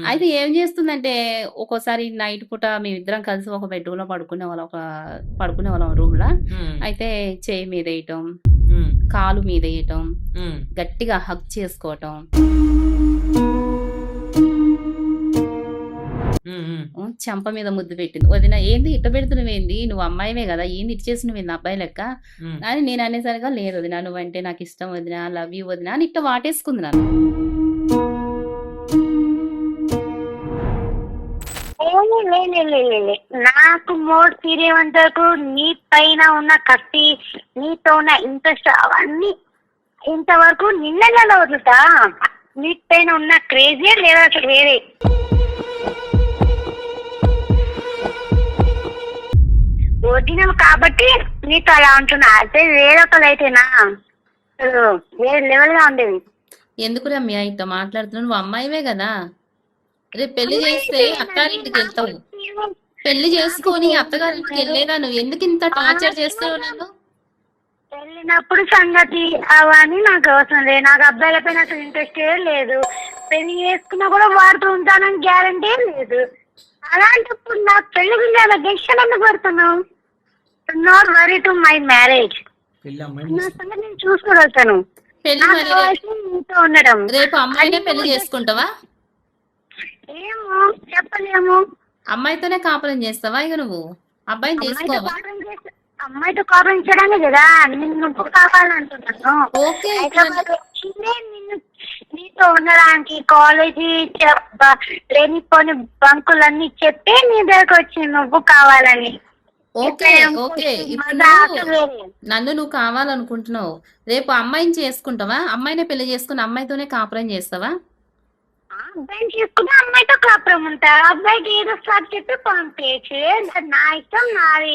అయితే ఏం చేస్తుందంటే, ఒక్కోసారి నైట్ పూట మేమిద్దరం కలిసి ఒక బెడ్‌రూమ్‌లో పడుకునేవాళ్ళం రూమ్‌ల. హ్మ్. అయితే చెయ్యి మీదేయటం, హ్మ్. కాలు మీదేయటం, హ్మ్. గట్టిగా హగ్ చేసుకోవటం. హ్మ్. హ్మ్. చెంప మీద ముద్దు పెట్టింది. "వదిన ఏంది ఇట్ట పెడుతున్నావేంది? నువ్వు అమ్మాయివే గదా! ఏంది ఇటు చేస్తున్నావేంది అబ్బాయి లెక్క?" హ్మ్. అని నేను అనేసరిగా, "లేదు వదిన నువ్వంటే నాకిష్టం వదిన. లవ్ యూ వదిన" అని ఇట్ట వాటేసుకుంది నన్ను. లే. నాకు మోర్ తీరేంతవరకు నీ పైన ఉన్న కత్తి, నీతో ఉన్న ఇంట్రెస్ట్ అవన్నీ ఇంతవరకు నిన్నెలా వదులుతా? నీ పైన ఉన్న క్రేజీ లేదా అసలు వేరే ఒరిజినల్ కాబట్టి నీతో అలా అంటున్నా. అదే వేరొకరైతేనా అసలు వేరే లెవెల్ గా ఉండేది. ఎందుకు రమ్య ఇట్ట మాట్లాడుతున్నావు? నువ్వు అమ్మాయివే గదా! రేపు పెళ్లి చేస్తే అమ్మాయితేనని నాకు అత్తారింటికెళ్తావు. పెళ్లి నాకు చేసుకొని తెలియదు. అత్తగారింటికెళ్ళేదా నువ్వెందుకింత టార్చర్ చేస్తావు నన్ను? వెళ్ళినప్పుడు సంగతి అవన్నీ నాకు అవసరం లేదు. నాకు అబ్బాయిల పైన అసలు ఇంట్రెస్ట్ లేదు. పెళ్లి చేసుకున్నా కూడా వాడుతూ ఉంటానని గ్యారంటీ లేదు. అలాంటప్పుడు నాకు పెళ్లి గురించి అలా డెసిషన్ ఎందుకు పడుతున్నావు? Not worry to my marriage. పెళ్లి అమ్మాయిని నా చేసుకో. సంగతి నేను చూసుకోగలుగుతాను. పెళ్లి నాకు మరి కావాల్సింది నీతో ఉండడం. రేపు అది అమ్మాయినే పెళ్లి నువ్వు చేసుకుంటావా? ఏమో చెప్పలేము. అమ్మాయితోనే కాపురం చేస్తావా ఇగ నువ్వు? అబ్బాయిని అమ్మాయితో చేసుకోవా? కాపురం చేస్తే అమ్మాయితో కాపురం చేయడమే కదా నిన్ను కావాలంటున్నాను. ఓకే. ఇప్పుడు హైదరాబాద్ వచ్చిందే నీతో ఉండడానికి. కాలేజీ లేనిపోని బంకులన్నీ చెప్పి నీ దగ్గరకు వచ్చి నువ్వు కావాలని. ఓకే. ఓకే. ఇప్పుడు నన్ను నువ్వు కావాలనుకుంటున్నావు. రేపు అమ్మాయిని చేసుకుంటావా? అమ్మాయినే పెళ్లి చేసుకొని అమ్మాయితోనే కాపురం చేస్తావా? అబ్బాయిని చేసుకుని అమ్మాయితో కాపురం ఉంటా. అబ్బాయికి ఏదో స్టార్ట్ చెప్పి పంపించే నా ఇష్టం నాది.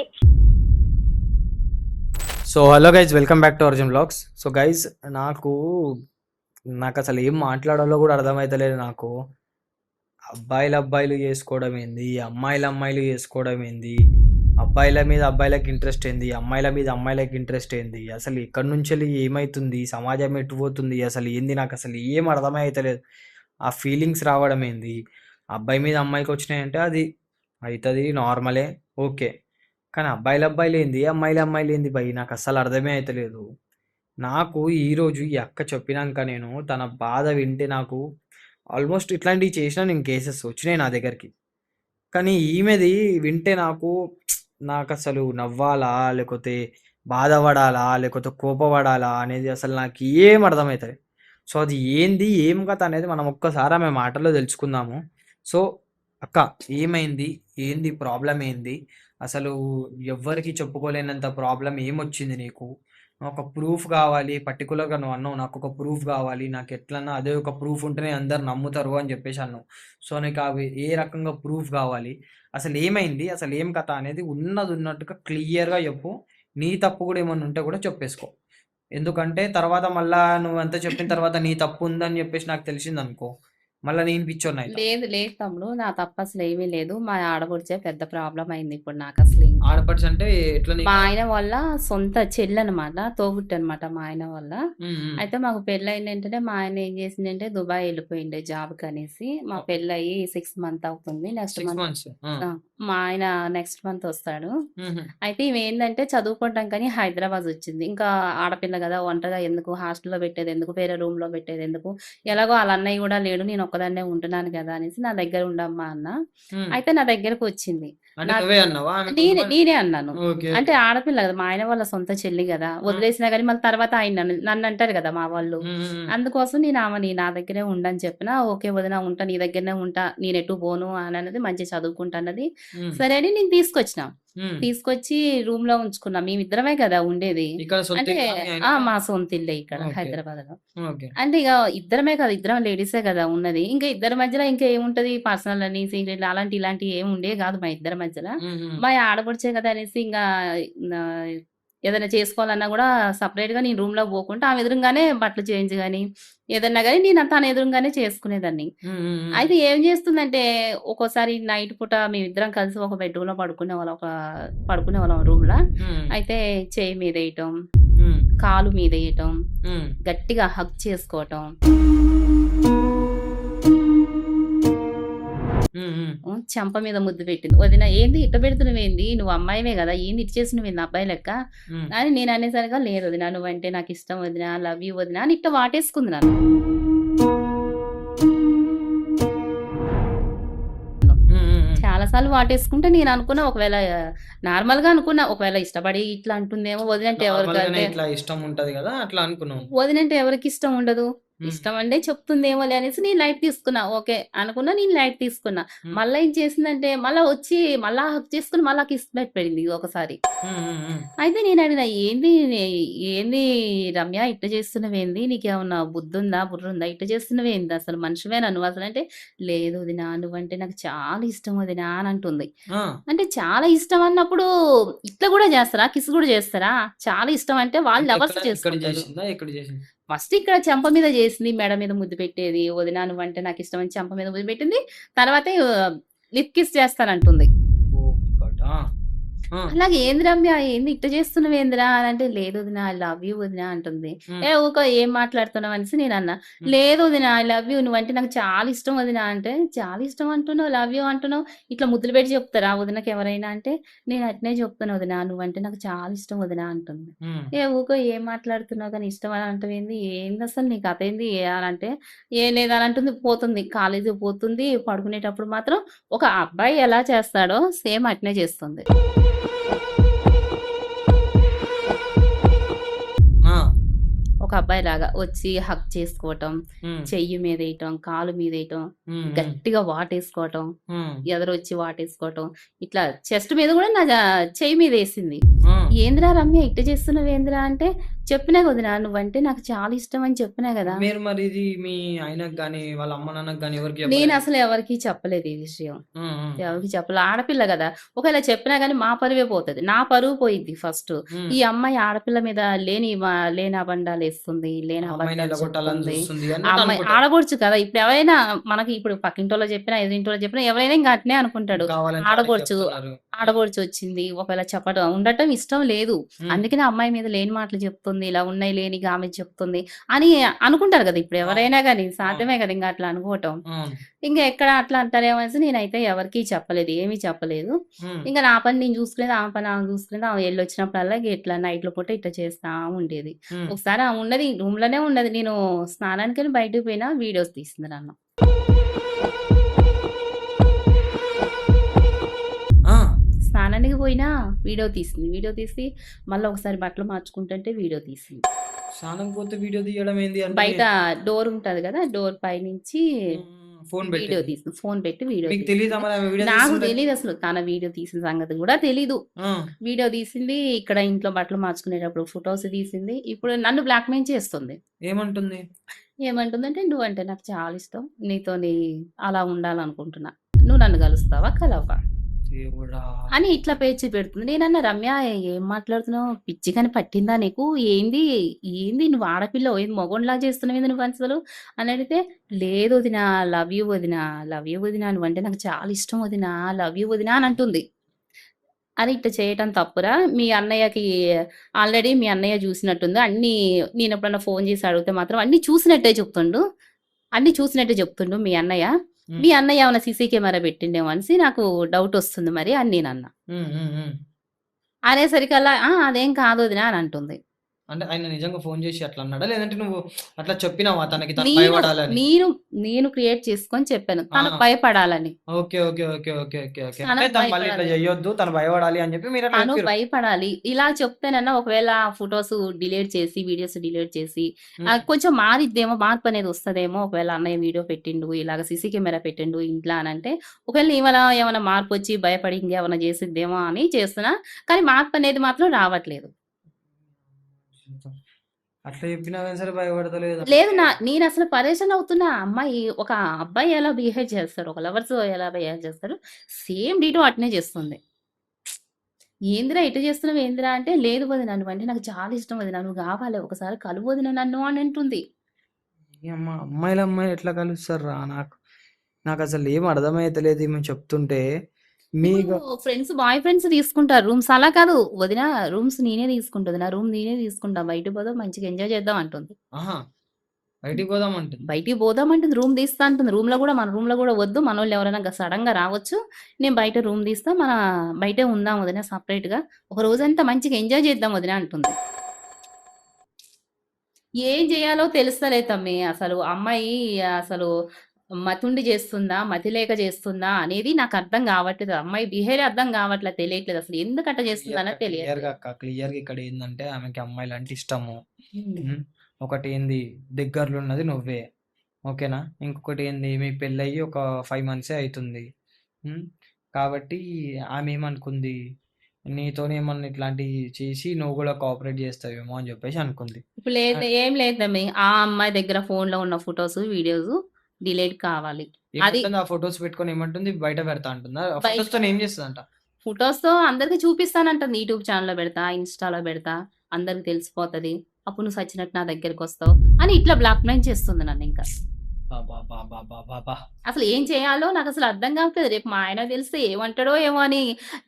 So hello guys, welcome back to Arjun blogs. So guys, నాకు నాకు అసలు ఏం మాట్లాడాలో కూడా అర్థమైతలేదు. నాకు అబ్బాయిలు చేసుకోవడం ఏంది, అమ్మాయిలు చేసుకోవడం ఏంది, అబ్బాయిల మీద అబ్బాయిలకి ఇంట్రెస్ట్ ఏంది, అమ్మాయిల మీద అమ్మాయిలకి ఇంట్రెస్ట్ ఏంది, అసలు ఎక్కడి నుంచి వెళ్ళి ఏమవుతుంది, సమాజం ఎటు పోతుంది, అసలు ఏంది నాకు అసలు ఏం అర్థమైతలేదు. ఆ ఫీలింగ్స్ రావడం ఏంది, అబ్బాయి మీద అమ్మాయికి వచ్చినాయంటే అది అవుతుంది, నార్మలే, ఓకే. కానీ అబ్బాయిలు ఏంది, అమ్మాయిలు ఏంది భయ్, నాకు అస్సలు అర్థమే అవుతలేదు. నాకు ఈరోజు ఈ అక్క చెప్పినాక నేను తన బాధ వింటే నాకు ఆల్మోస్ట్ ఇట్లాంటివి చేసిన నేను కేసెస్ వచ్చినాయి నా దగ్గరికి. కానీ ఈమెది వింటే నాకు అసలు నవ్వాలా, లేకపోతే బాధపడాలా, లేకపోతే కోపపడాలా అనేది అసలు నాకు ఏం అర్థమవుతుంది. సో అది ఏంది, ఏం కథ అనేది మనం ఒక్కసారి ఆమె మాటల్లో తెలుసుకుందాము. సో అక్క, ఏమైంది, ఏంది ప్రాబ్లం ఏంది, అసలు ఎవ్వరికి చెప్పుకోలేనంత ప్రాబ్లం ఏమొచ్చింది నీకు? ఒక ప్రూఫ్ కావాలి, పర్టికులర్గా నువ్వు అన్నావు నాకు ఒక ప్రూఫ్ కావాలి, నాకు ఎట్లన్నా అదే ఒక ప్రూఫ్ ఉంటేనే అందరు నమ్ముతారు అని చెప్పేసి అన్నావు. సో నీకు అవి ఏ రకంగా ప్రూఫ్ కావాలి, అసలు ఏమైంది, అసలు ఏం కథ అనేది ఉన్నది ఉన్నట్టుగా క్లియర్గా చెప్పు. నీ తప్పు కూడా ఏమన్నా ఉంటే కూడా చెప్పేసుకో. ఎందుకంటే తర్వాత మళ్ళా నువ్వంతా చెప్పిన తర్వాత నీ తప్పు ఉందని చెప్పేసి నాకు తెలిసిందనుకో, మళ్ళా నేను పిచ్చోడినైతా. లేదు లేదు తమ్ముడు. నా తప్పసలేమీ లేదు. మా ఆడపడుచే పెద్ద ప్రాబ్లమ్ అయింది ఇప్పుడు నాకసలు ఇంకా. ఆడపడుచు అంటే ఎట్లా మా నీకు? ఆయన వాళ్ళ సొంత చెల్లనమాట. తోబుట్టనమాట మా ఆయన వాళ్ళ. హ్మ్. హ్మ్. అయితే మాకు పెళ్లయిందేంటంటే మా ఆయన ఏం చేసిండంటే దుబాయ్ ఎళ్ళిపోయిండే జాబ్‌కనేసి. మా పెళ్లయ్యి 6 మంత్ అవుతుంది. Next 6 month months. ఆ! ఆ! మా ఆయన నెక్స్ట్ మంత్ వస్తాడు. హుహు. అయితే ఈమేందంటే చదువుకుంటానికని హైదరాబాద్ వచ్చింది. ఇంకా ఆడపిల్ల గదా! ఒంటరిగా ఎందుకు హాస్టల్‌లో పెట్టేదెందుకు, వేరే రూమ్‌లో పెట్టేదెందుకు, ఎలాగో ఆళ్ళ అన్నయ్య గూడా లేడు. నేనొక్కదాన్నే ఉంటున్నాను గదా! అనేసి నా దగ్గర ఉండమ్మా అన్నా. హ్మ్. అయితే నా దగ్గరకొచ్చింది. అంటే నా నువ్వే అన్నావా ఆమెకు ఉండుమని? నేనే అన్నాను. ఓకే. అంటే ఓకే. ఆడపిల్ల గదా! మా ఆయన వాళ్ళ సొంత చెల్లి గదా! హ్మ్. వదిలేసినా గాని మళ్ళీ తర్వాత ఆయన నన్నంటారు గదా! మా వాళ్ళు. హ్మ్. హ్మ్. అందుకోసం నేను ఆమెని నా దగ్గరే ఉండని చెప్పినా, "ఓకే వదిన ఉంటా, నీ దగ్గరనే ఉంటా. నేనెటు పోను" అనన్నది. మంచిగా చదువుకుంటా అన్నది. హ్మ్. సరే అని నేను తీసుకొచ్చిన. హ్మ్. తీసుకొచ్చి రూమ్‌లో ఉంచుకున్నాం. మేమిద్దరమే గదా! ఉండేది. ఇక్కడ సొంత అంటే ఇల్లా మీ ఆయనకి? మా సొంత ఇల్లే ఇక్కడ ఓకే. హైదరాబాద్‌లో. ఓకే. అంటే ఇగ ఇద్దరమే కదా! ఇద్దరం లేడీసే గదా! ఉన్నది. ఇంకా ఇద్దరి మధ్యలో ఇంకా ఏముంటది పర్సనల్ అని, సీక్రెట్‌లు అలాంటి ఇలాంటియి ఏమి ఉండేవి గాదు మా ఇద్దరి మధ్యల. హ్మ్. హ్మ్. మా ఆడపడుచే కదా! అనేసి ఇంగా నా ఏదైనా చేసుకోవాలన్నా గూడా సెపరేట్‌గా నేను రూమ్‌లోకి పోకుంటా ఆమె ఎదురుంగానే బట్టలు చేంజ్ గాని, ఏదన్నా గాని నేను తన ఎదురుంగానే చేసుకునేదాన్ని. హ్మ్. హ్మ్. హ్మ్. అయితే ఏం చేస్తుందంటే, ఒక్కోసారి నైట్ పూట మేమిద్దరం కలిసి ఒక బెడ్‌రూమ్‌లో పడుకునేవాళ్ళం రూమ్‌ల. హ్మ్. అయితే చెయ్యి మీదేయటం, హ్మ్. కాలు మీదేయటం, హ్మ్. గట్టిగా హగ్ చేసుకోవటం. చెంప మీద ముద్దు పెట్టింది. వదిన ఏంది ఇట్ట పెడుతున్నావేంది? నువ్వు అమ్మాయివే గదా! ఏంది ఇటు చేస్తున్నావేంది అబ్బాయి లెక్క? అని నేను అనేసరిగా లేదు వదిన నువ్వంటే నాకిష్టం వదిన. లవ్ యూ వదిన అని ఇట్ట వాటేసుకుంది నన్ను. చాలా సార్లు వాటేసుకుంటే నేను అనుకున్నా ఒకవేళ నార్మల్‌గా అనుకున్నా. ఒకవేళ ఇష్టపడి ఇట్లా అంటుందేమో వదినంటే నార్మల్‌గానే ఎవరికంటే ఇట్లా ఇష్టం ఉంటది గదా! అట్లా అనుకున్నావు. వదినంటే ఎవరికిష్టం ఉండదు. హ్మ్. ఇష్టం అంటే చెప్తుందేమోలే అనేసి నేను లైట్ తీసుకున్నా. ఓకే. అనుకున్నా నేను లైట్ తీసుకున్నా. హ్మ్. మళ్ళా ఏం చేసిందంటే మళ్ళా వచ్చి మళ్ళా హగ్ చేసుకొని మళ్ళా కిస్ పెట్టింది ఒకసారి. అయితే నేను అడిగినా ఏంది రమ్య ఇట్ట చేస్తున్నావేంది? నీకేమన్నా బుద్ధుందా? బుర్రుందా? ఇట్ట చేస్తున్నావేంది? అసలు మనిషివేనా నువ్వు అసలంటే, లేదు వదిన నువ్వంటే నాకు చాలా ఇష్టం వదిన అని అంటుంది. ఆ! అంటే చాలా ఇష్టం అన్నప్పుడు ఇట్లా గూడా చేస్తారా? కిస్ గూడా చేస్తారా? చాలా ఇష్టం అంటే వాళ్ళు అంటే లవర్స్ ఇక్కడ చేసుకుంటారు. జేసిందా? ఎక్కడ జేసింది? ఫస్ట్ ఇక్కడ చెంప మీద జేసింది. మెడ మీద ముద్దు పెట్టేది. వదిన నువ్వంటే నాకిష్టమని చెంప మీద ముద్దు పెట్టింది. తర్వాతే లిప్ కిస్ చేస్తానంటుంది. Oh my god! ఆ! ఆ! అలాగే ఏంది రమ్య ఏంది ఇట్ట చేస్తున్నావేందిరా అనంటే, లేదు వదిన ఐ లవ్ యూ వదిన అంటుంది. హ్మ్. ఏ ఊకో ఏం మాట్లాడుతున్నావు అనేసి నేనన్నా. హ్మ్. లేదు వదిన ఐ లవ్ యూ నువ్వంటే నాకు చాలా ఇష్టం వదిన అంటే, చాలా ఇష్టం అంటున్నావు, లవ్ యూ అంటున్నావు. ఇట్లా ముద్దులు పెట్టి చెప్తారా వదినకి ఎవరైనా అంటే, నేను అట్నే చెప్తున్నా వదిన నువ్వంటే నాకు చాలా ఇష్టం వదిన అంటుంది. హ్మ్. ఏ ఊకో ఏం మాట్లాడుతున్నావు గాని ఇష్టం అని అంటావేంది? ఏందసలు నీ కథేంది? అనంటే, ఏం లేదు అని అంటుంది. పోతుంది. కాలేజీకి పోతుంది. పడుకునేటప్పుడు మాత్రం ఒక అబ్బాయి ఎలా చేస్తాడో సేమ్ అట్నే చేస్తుంది. ఆ! ఒక అబ్బాయిలాగా వచ్చి హగ్ చేసుకోవటం, హ్మ్. చెయ్యి మీదేయటం, కాలు మీదేయటం, హ్మ్. హ్మ్. గట్టిగా వాటేసుకోవటం, హ్మ్. ఎదరొచ్చి వాటేసుకోవటం, ఇట్లా చెస్ట్ మీద గూడా నా చెయ్యి మీదేసింది. ఆ! ఏందిరా రమ్య ఇట్ట చేస్తున్నావేందిరా అంటే, చెప్పినా వదిన నువ్వంటే నాకు చాలా ఇష్టం అని చెప్పినా గదా! మీరు మరి ఇది మీ ఆయనకి గాని, వాళ్ళ అమ్మ నాన్నకి గాని ఎవరికీ చెప్పలేదా? నేనసలు ఎవరికీ చెప్పలేదు ఈ విషయం. హ్మ్. హ్మ్. ఎవరికీ చెప్పలే. ఆడపిల్ల గదా! ఒకవేళ చెప్పినా గాని మా పరువే పోతది. నా పరువు పోయిద్ది ఫస్టు. హ్మ్. ఈ అమ్మాయి ఆడపిల్ల మీద లేని అబండాలేస్తుంది. లేని ఆ అమ్మాయిని అబద్ధాలు ఎల్లగొట్టాలని చెప్తుంది. జూస్తుంది ఆ అన్నట్టు అమ్మాయి అనుకుంటారు. ఆడపడుచు కదా! ఇప్పుడు ఎవరైనా మనకి ఇప్పుడు పక్కింటోళ్ళకి చెప్పినా, ఎదురింటోళ్ళకి చెప్పినా ఎవరైనా ఇంక అట్నే అనుకుంటాడు. కావాలని చాడీలు ఆడపడుచు, చెప్తున్నారు. ఆడపడుచొచ్చింది. ఒకవేళ చెప్పడం ఉండటం ఇష్టం లేదు. హ్మ్. అందుకనే ఆ అమ్మాయి మీద లేని మాటలు చెప్తుంది. ఇలా ఉన్నాయి లేనిగా ఆమె చెప్తుంది అని అనుకుంటారు గదా! ఇప్పుడు అవును. ఎవరైనా గాని అవును. సాధ్యమే గదా! ఇంక అట్లా అనుకోవటం. అవును. ఇంక ఎక్కడ అట్లా అంటారేమో అనేసి నేనైతే ఎవరికీ చెప్పలేదు. ఏమీ చెప్పలేదు. హ్మ్. ఇంక నా పని నేను చూసుకునేది. ఆమె పని ఆమె చూసుకునేది. ఆమె ఎళ్ళొచ్చినప్పుడల్లా ఇట్లా నైట్‌ల పూట ఇట్లా చేస్తా ఉండేది. హ్మ్. ఒకసారి ఆమె ఉన్నది రూమ్‌లోనే ఉన్నది. నేను స్నానానికని బయటకి పోయినా వీడియోస్ తీసింది నన్ను. ఆ! స్నానానికి పోయినా వీడియో తీసింది. వీడియో తీసి మళ్ళా ఒకసారి బట్టలు మార్చుకుంటుంటే వీడియో తీసింది. స్నానంకి పోతే వీడియో తీయడం ఏంది అంటే బయట డోర్ ఉంటది గదా! డోర్ పైనుంచి ఫోను వీడియో పెట్టింది. తీసింది. ఫోన్ పెట్టి వీడియో మీకు తెలీదా తీసింది. మరి ఆమె వీడియో నాకు తీస్తుందని? తెలీదసలు. తన వీడియో తీసిన సంగతి గూడా తెలీదు. ఆ! వీడియో తీసింది. ఇక్కడ ఇంట్లో బట్టలు మార్చుకునేటప్పుడు ఫోటోస్ తీసింది. ఇప్పుడు నన్ను బ్లాక్‌మెయిల్ చేస్తుంది. ఏమంటుంది? ఏమంటుందంటే, "నువ్వంటే నాకు చాలా ఇష్టం. నీతోని అలా ఉండాలనుకుంటున్నా. నువ్వు నన్ను కలుస్తావా? కలవవా?" దేవుడా! అని ఇట్లా పేచి పెడుతుంది. నేనన్నా, "రమ్య ఏం మాట్లాడుతున్నావు? పిచ్చి గాని పట్టిందా నీకు? ఏంది నువ్వు ఆడపిల్లవు. ఏంది మొగోనిలాగా చేస్తున్నావేంది నువ్వసలు?" అని అడిగితే, "లేదు వదిన. లవ్ యూ వదిన. లవ్ యూ వదిన. నువ్వంటే నాకు చాలా ఇష్టం వదిన. లవ్ యూ వదిన" అని అంటుంది. "అరె! ఇట్ట చేయటం తప్పురా. మీ అన్నయ్య జూసినట్టుంది. నేనెప్పుడన్నా ఫోను జేసి అడిగితే మాత్రం అన్నీ చూసినట్టే చెప్తుండు. అన్నీ చూసినట్టే చెప్తుండు మీ అన్నయ్య. హ్మ్. మీ అన్నయ్య ఏమన్నా సీసీ కెమెరా పెట్టిండేమో అనేసి నాకు డౌటొస్తుంది మరి" అని నేనన్నా. హ్మ్. హ్మ్. హ్మ్. అనేసరికల్లా, "ఆ! అదేం కాదు వదిన" అని అంటుంది. అంటే ఆయన నిజంగా ఫోను జేసి అట్లా అన్నాడా? లేదంటే నువ్వు అట్లా చెప్పినావా తనకి తను నేను, భయపడాలని? నేను, నేను క్రియేట్ చేసుకొని చెప్పాను. తను ఆ! భయపడాలని. Okay. Okay. Okay. Okay. Okay. Okay. అంటే తనకు తను మళ్ళీ ఇట్లా భయపడాలి. జేయొద్దు. తను భయపడాలి అని జెప్పి మీరట్లా తను జెప్పిర్రు. భయపడాలి. ఇలా చెప్తేనన్నా ఒకవేళ ఫోటోస్ డిలీట్ చేసి, వీడియోస్ డిలీట్ చేసి హ్మ్. కొంచెం మారిద్దేమో, మార్పనేది వస్తదేమో. ఒకవేళ అన్నయ్య వీడియో పెట్టిండు, ఇలాగ సీసీ కెమెరా పెట్టిండు ఇంట్ల అనంటే, ఒకవేళ ఏమన్నా మార్పొచ్చి భయపడి ఇంకేమన్నా చేసిద్దేమో అని చేస్తున్నా. కానీ మార్పనేది మాత్రం రావట్లేదు. అట్లా జెప్పినా గాని సరే భయపడతలేదంటే లేదు నేనసలు పరేషాన్ అవుతున్నా. ఒక అబ్బాయి ఎలా బిహేవ్ చేస్తారో, ఒక లవర్స్ ఎలా బిహేవ్ చేస్తారో, సేమ్ డిటో అట్నే చేస్తుంది. ఏందిరా ఇట్ట చేస్తున్నావు ఏందిరా అంటే, లేదు వదిన నువ్వంటే నాకు చాలా ఇష్టం వదిన. నువ్వు గావాలి ఒకసారి కలువు వదిన నన్ను అని అంటుంది. యమ్మ అమ్మాయిలు ఎట్లా కలుస్తార్రా? నాకసలు ఏం అర్థమైతలేదు ఈమె చెప్తుంటే. ఇప్పుడు మీకు బాయ్ ఫ్రెండ్స్ తీసుకుంటారు రూమ్స్. అలా కాదు వదిన రూమ్స్ నేనే తీసుకుంటా వదిన. రూమ్ నేనే తీసుకుంటా. బయటకి పోదాం మంచిగా ఎంజాయ్ చేద్దాం అంటుంది. ఆహా! బయటికి పోదాం అంటుంది. బయటికి పోదామంటుంది. రూమ్ తీస్తా అంటుంది. మన రూమ్‌లో గూడా వద్దు. మనోళ్ళు ఎవరైనా సడెన్‌గా రావచ్చు. నేను బయట రూమ్ తీస్తా. బయటే ఉందాం వదిన సెపరేట్‌గా. ఒక రోజంతా మంచిగా ఎంజాయ్ చేద్దాం వదిన అంటుంది. ఏం జేయాలో తెలుస్తలే తమ్మీ. అమ్మాయి అసలు మతుండి చేస్తుందా? మతి లేక చేస్తుందా? అనేది నాకర్థం గావట్లేదు. అమ్మాయి బిహేవియర్ అర్థం గావట్లే. తెలియట్లేదు. అసలు ఎందుకట్ట చేస్తుందన్నది తెలియట్లేదు. క్లియర్‌గా అక్క. క్లియర్‌గా ఇక్కడ ఏందంటే ఆమెకి అమ్మాయిలంటే ఇష్టము. హ్మ్. హ్మ్. ఒకటేంది దగ్గరలో ఉన్నది నువ్వే. ఓకేనా? ఇంకొకటేంది మీ పెళ్ళయ్యి ఒక 5 మంత్సే అయితుంది. హ్మ్. కాబట్టి ఆమేమనుకుంది, నీతోనేమన్నా ఇట్లాంటియి చేసి నువ్వు గూడా కోఆపరేట్ జేస్తావేమో అని జెప్పేసి అనుకుంది. ఇప్పుడు ఏం లేదు తమ్మీ. ఆ అమ్మాయి దగ్గర ఫోన్‌లో ఉన్న ఫోటోస్, వీడియోస్ డిలీట్ కావాలి. అది ఏమంటుంది ఆ ఫోటోస్ పెట్టుకొని ఏమంటుంది బయట పెడతా అంటుందా? ఆ బయట ఫోటోస్‌తోని ఏం జేస్తదంట? ఫోటోస్‌తో అందరికి చూపిస్తానంటుంది. యూట్యూబ్ ఛానెల్‌లో పెడతా, ఇన్‌స్టాలో పెడతా, అందరికి తెలిసిపోతది. అప్పుడు నువ్వు సచ్చినట్టు నా దగ్గరికొస్తావు అని ఇట్లా బ్లాక్‌మెయిల్ చేస్తుంది నన్నింక. అబ్బబ్బబ్బబ్బబ్బబ్బా! అసలు ఏం చేయాలో నాకసలు అర్థం కావట్లేదు. రేపు మా ఆయనకి తెలిస్తే ఏమంటాడో ఏమో అని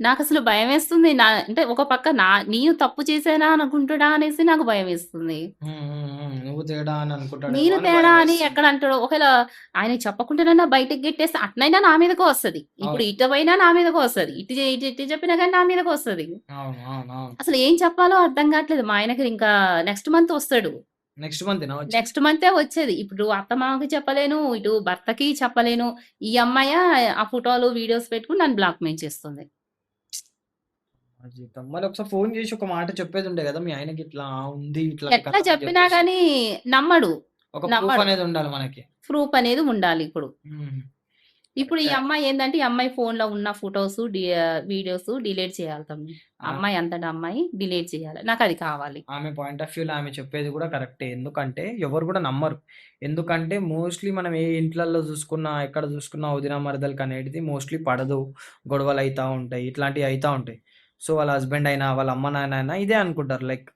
నాకసలు భయమేస్తుంది. అంటే ఒక పక్క నేను తప్పు చేశానా అనుకుంటాడా అనేసి నాకు భయమేస్తుంది. హ్మ్. హ్మ్. హ్మ్. నువ్వు తేడా అని అనుకుంటాడేమో నేను అని తేడా అని భయమేస్తుంది. ఎక్కడ అంటాడో, ఒకవేళ ఆయనకి చెప్పకుండానన్నా బయటికి గెట్టేస్తే అట్నైనా నా మీదకే వస్తది. ఇప్పుడు అవును. ఇటు పోయినా నా మీదకే వస్తది. ఇటు చెప్పినా గాని నా మీదకే వస్తది. అవును. అవునవును. అసలు ఏం చెప్పాలో అర్థం కావట్లేదు. మా ఆయనకి ఇంకా నెక్స్ట్ మంత్ వస్తాడు. నెక్స్ట్ మంతేనా వచ్చేది? నెక్స్ట్ మంతే వచ్చేది. ఇప్పుడు అత్తమామకి చెప్పలేను, ఇటు భర్తకి చెప్పలేను. ఈ అమ్మాయే ఆ ఫోటోలు, వీడియోస్ పెట్టుకొని నన్ను బ్లాక్‌మెయిల్ చేస్తుంది. ఆ జీవితం. మరి ఒకసారి ఫోను జేసి ఒక మాట చెప్పేదుండే గదా! మీ ఆయనకి ఇట్లా ఉంది ఇట్లా ఎట్లా కథ అని చెప్పినా జెప్పేసి. గాని నమ్మడు. ఒక ప్రూఫ్ నమ్మడు. అనేది ఉండాలి మనకి. ప్రూఫ్ అనేది ఉండాలి ఇప్పుడు. హ్మ్. ఇప్పుడు ఈ కరెక్టే. అమ్మాయి ఏందంటే, ఈ అమ్మాయి ఫోన్‌లో ఉన్న ఫోటోసు, వీడియోసు డిలీట్ చేయాలి తమ్మి. ఆ అమ్మాయి అంతట అమ్మాయి డిలీట్ చేయాలి. నాకది కావాలి. ఆమె పాయింట్ ఆఫ్ వ్యూలో ఆమె చెప్పేది గూడా కరెక్టే. ఎందుకంటే ఎవరు గూడా నమ్మరు. ఎందుకంటే మోస్ట్‌లీ మనం ఏ ఇంట్లల్లో జూసుకున్నా, ఎక్కడ జూసుకున్నా వదిన, మరదలకనేటిది మోస్ట్‌లీ పడదు. గొడవలయితా ఉంటాయి. ఇట్లాంటియి అయితా ఉంటాయి. సో, వాళ్ళ హస్బెండ్ అయినా, వాళ్ళ అమ్మ, నాన్న అయినా ఇదే అనుకుంటారు. లైక్